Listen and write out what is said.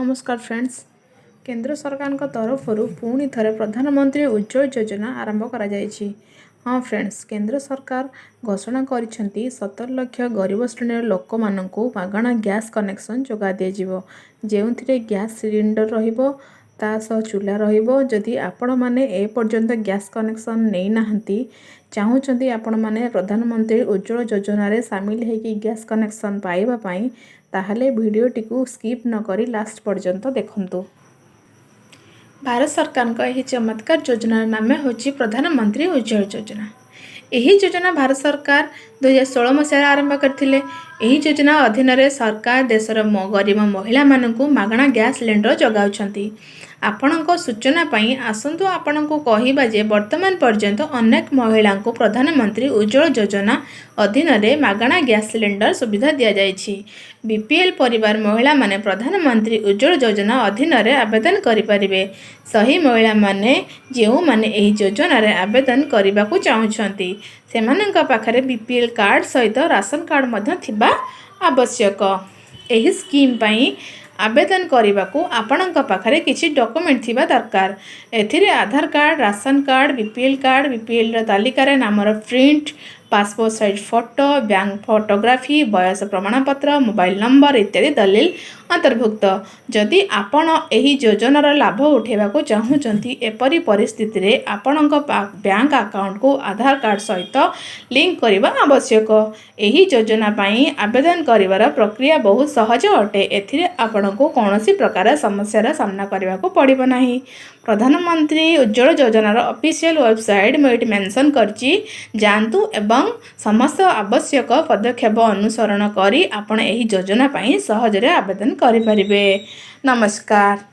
नमस्कार फ्रेंड्स। केंद्र सरकार तरफ पुणी थे प्रधानमंत्री उज्ज्वल योजना आरंभ करा जायछि। हाँ फ्रेंड्स, केंद्र सरकार घोषणा करिसेंती 17 लाख गरीब श्रेणी लोक माननकु मागणा गैस कनेक्शन जोगा दिजिवो, जेउथिरे गैस सिलिंडर रहिबो, ता सह चूल्हा रहिबो। जदि आपण माने ए पर्यंत गैस कनेक्शन नै नाहंती, चाहूचंती आपण माने प्रधानमंत्री उज्ज्वल योजना रे शामिल हेकि गैस कनेक्शन पाइबा पई, ताहले भिडियोटी को स्किप न करी लास्ट पर्यंत देखंतु। भारत सरकार का यह चमत्कार योजना नाम होची प्रधानमंत्री उज्ज्वल योजना। यही योजना भारत सरकार 2016 मसीह आरंभ करथिले। यही योजना अधीन रे सरकार देशर गरीब महिला मानकु मागणा गैस सिलेंडर जगाउछंती। आपणक सूचना पई आसंतु आपणको कहिबा जे वर्तमान पर्यंत अनेक महिला को प्रधानमंत्री उज्ज्वल योजना अधीन रे मागणा गैस सिलेंडर सुविधा दिया जायछि। बीपीएल परिवार महिला माने प्रधानमंत्री उज्ज्वल योजना अधीन रे आवेदन करि परिबे। सही महिला माने जेउ माने एही योजना रे आवेदन करिबा को चाहुछंती, सेमानंक पाखरे बीपीएल कार्ड सहित राशन कार्ड मध्य थिबा आवश्यक। एही स्कीम पई आवेदन करने को आपणक पाखरे किसी डॉक्यूमेंट थिबा दरकार। एथिरे Aadhaar card, ration card, BPL तालिकार नामर print, passport size photo, bank photography, बयस प्रमाणपत्र, मोबाइल नंबर इत्यादि दलिल अंतर्भुक्त। जदि आपण एही योजनार लाभ उठेबा को चाहूचंती, एपरी परिस्थिति रे आपणक बैंक अकाउंट को आधार कार्ड सहित लिंक करबा आवश्यक। एही योजना पई आवेदन करिवार प्रक्रिया बहुत सहज अटे। एथिरे आपणको कौनसी प्रकार समस्यार सामना करबा को पड़िबो नाही। प्रधानमंत्री उज्ज्वल योजनार ऑफिशियल वेबसाइट में ये मेंशन करछि, जानतु एवं समस्त आवश्यक पदक्षेप अनुसरण करी आपण एही योजना पई सहजरे आवेदन करि परिबे। नमस्कार।